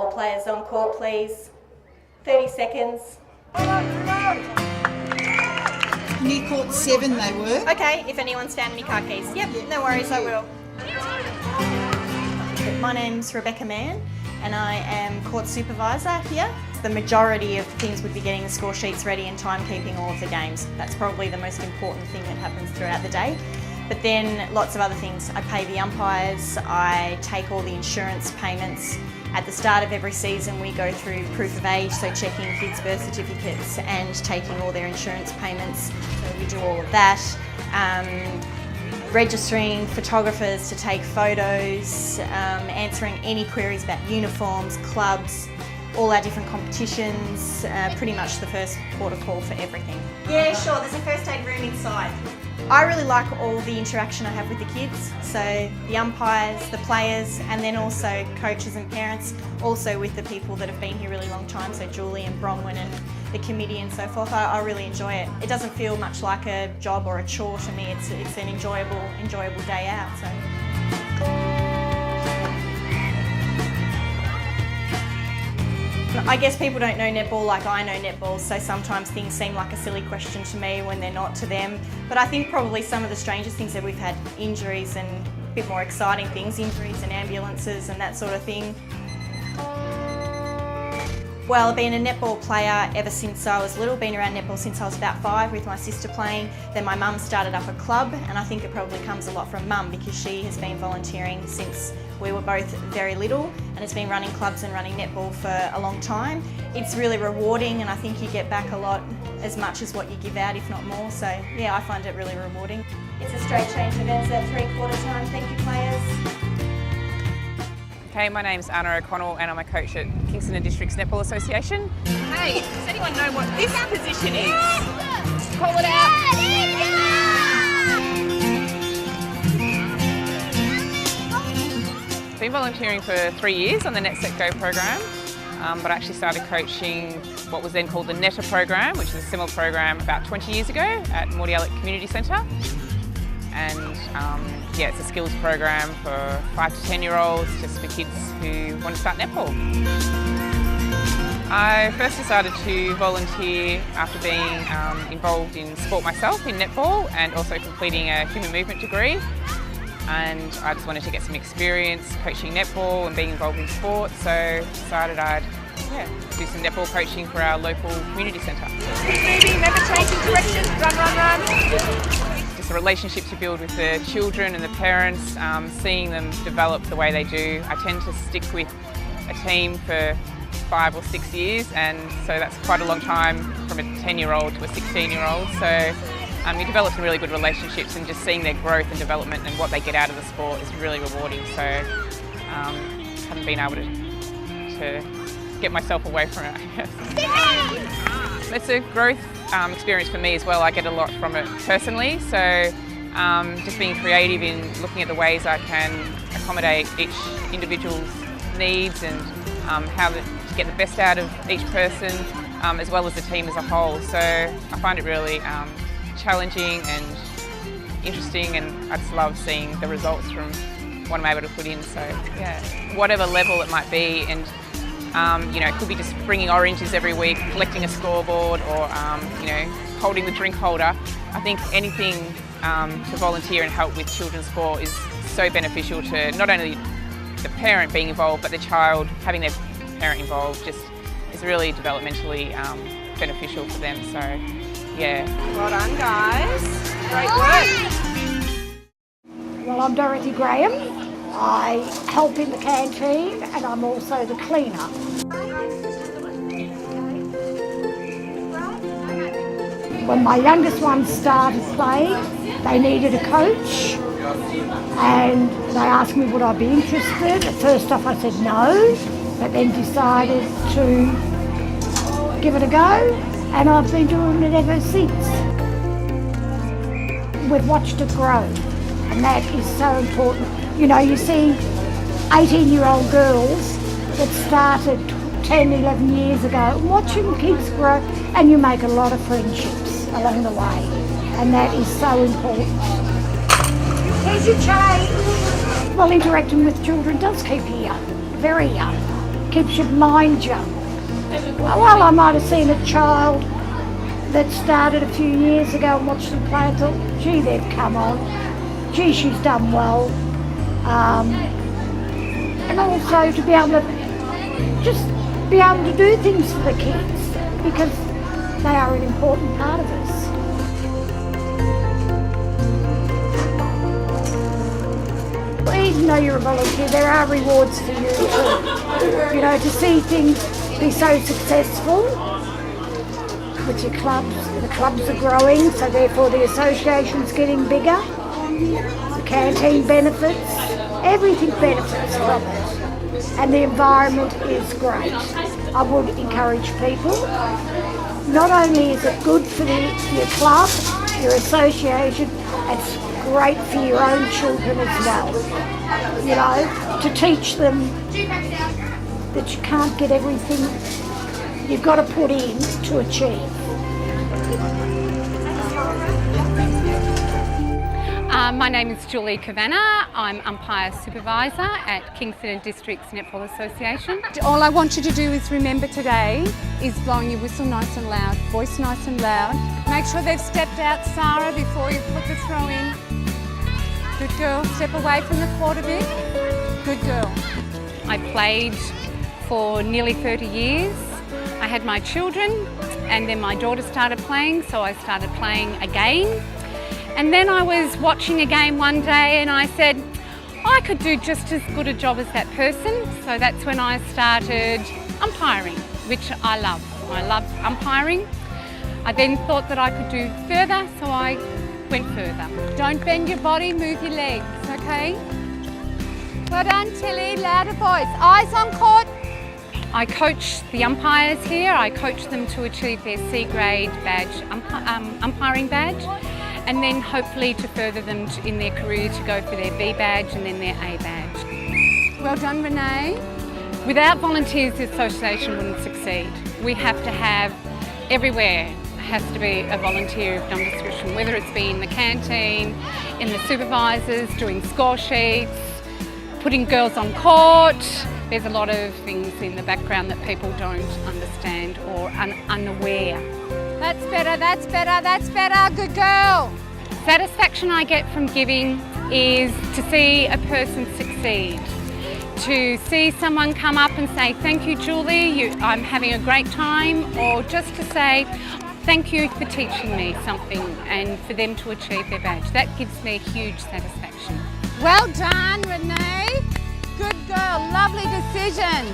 All players on court, please. 30 seconds. Near court 7 they were. Okay, if anyone's found any car keys. Yep, no worries, I will. My name's Rebecca Mann and I am court supervisor here. The majority of things would be getting the score sheets ready and timekeeping all of the games. That's probably the most important thing that happens throughout the day. But then lots of other things. I pay the umpires, I take all the insurance payments. At the start of every season we go through proof of age, so checking kids' birth certificates and taking all their insurance payments. So we do all of that. Registering photographers to take photos, answering any queries about uniforms, clubs, all our different competitions, pretty much the first port of call for everything. Yeah, sure, there's a first aid room inside. I really like all the interaction I have with the kids, so the umpires, the players, and then also coaches and parents, also with the people that have been here a really long time, so Julie and Bronwyn and the committee and so forth. I really enjoy it. It doesn't feel much like a job or a chore to me. It's an enjoyable day out. So. I guess people don't know netball like I know netball, so sometimes things seem like a silly question to me when they're not to them. But I think probably some of the strangest things that we've had, injuries and a bit more exciting things, injuries and ambulances and that sort of thing. Well, I've been a netball player ever since I was little, been around netball since I was about 5 with my sister playing. Then my mum started up a club, and I think it probably comes a lot from mum because she has been volunteering since we were both very little and has been running clubs and running netball for a long time. It's really rewarding and I think you get back a lot, as much as what you give out, if not more. So yeah, I find it really rewarding. It's a straight change events at 3/4 time. Thank you, players. Okay, my name's Anna O'Connell and I'm a coach at Kingston and Districts Netball Association. Hey, does anyone know what this position is? Call it out. I've been volunteering for 3 years on the Net Set Go program, but I actually started coaching what was then called the NETA program, which is a similar program about 20 years ago at Mordialloc Community Centre. And yeah, it's a skills program for 5 to 10-year-olds, just for kids who want to start netball. I first decided to volunteer after being involved in sport myself in netball and also completing a human movement degree. And I just wanted to get some experience coaching netball and being involved in sport, so decided I'd do some netball coaching for our local community centre. Keep moving, never changing direction, run, run, run. Just the relationships you build with the children and the parents, seeing them develop the way they do. I tend to stick with a team for 5 or 6 years, and so that's quite a long time from a 10-year-old to a 16-year-old. So you develop some really good relationships, and just seeing their growth and development and what they get out of the sport is really rewarding. So haven't been able to get myself away from it, I guess. It's a growth experience for me as well. I get a lot from it personally, so just being creative in looking at the ways I can accommodate each individual's needs and how to get the best out of each person, as well as the team as a whole. So I find it really challenging and interesting, and I just love seeing the results from what I'm able to put in. So yeah, whatever level it might be, and you know, it could be just bringing oranges every week, collecting a scoreboard, or you know, holding the drink holder. I think anything to volunteer and help with children's sport is so beneficial to not only the parent being involved, but the child having their parent involved just is really developmentally beneficial for them. So yeah. Well done, guys. Great work. Well, I'm Dorothy Graham. I help in the canteen and I'm also the cleaner. When my youngest one started playing, they needed a coach and they asked me would I be interested. At first off I said no, but then decided to give it a go, and I've been doing it ever since. We've watched it grow, and that is so important. You know, you see 18-year-old girls that started 10, 11 years ago, and watching kids grow, and you make a lot of friendships along the way, and that is so important. Here's your change. Well, interacting with children does keep you young, very young. keeps your mind young. Well, I might have seen a child that started a few years ago and watched them play and thought, gee, they've come on. Gee, she's done well. And also to be able to just be able to do things for the kids because they are an important part of us. Even though you're a volunteer, there are rewards for you too. You know, to see things be so successful with your clubs. The clubs are growing, so therefore the association's getting bigger. The canteen benefits, everything benefits from it. And the environment is great. I would encourage people. Not only is it good for your club, your association, it's great for your own children as well. You know, to teach them that you can't get everything you've got to put in to achieve. My name is Julie Kavanagh. I'm umpire supervisor at Kingston and Districts Netball Association. All I want you to do is remember today is blowing your whistle nice and loud, voice nice and loud. Make sure they've stepped out, Sarah, before you put the throw in. Good girl. Step away from the court a bit. Good girl. I played for nearly 30 years. I had my children and then my daughter started playing, so I started playing again. And then I was watching a game one day and I said, I could do just as good a job as that person. So that's when I started umpiring, which I love. I love umpiring. I then thought that I could do further, so I went further. Don't bend your body, move your legs, okay? Well done, Tilly. Louder voice. Eyes on court. I coach the umpires here. I coach them to achieve their C grade badge, umpiring badge, and then hopefully to further them in their career to go for their B badge and then their A badge. Well done, Renee. Without volunteers, the association wouldn't succeed. We have to have everywhere has to be a volunteer of some description, whether it's be in the canteen, in the supervisors, doing score sheets, putting girls on court. There's a lot of things in the background that people don't understand or are unaware. That's better, that's better, that's better. Good girl. Satisfaction I get from giving is to see a person succeed. To see someone come up and say, thank you, Julie, I'm having a great time, or just to say, thank you for teaching me something, and for them to achieve their badge. That gives me huge satisfaction. Well done, Renee. Good girl, lovely decision.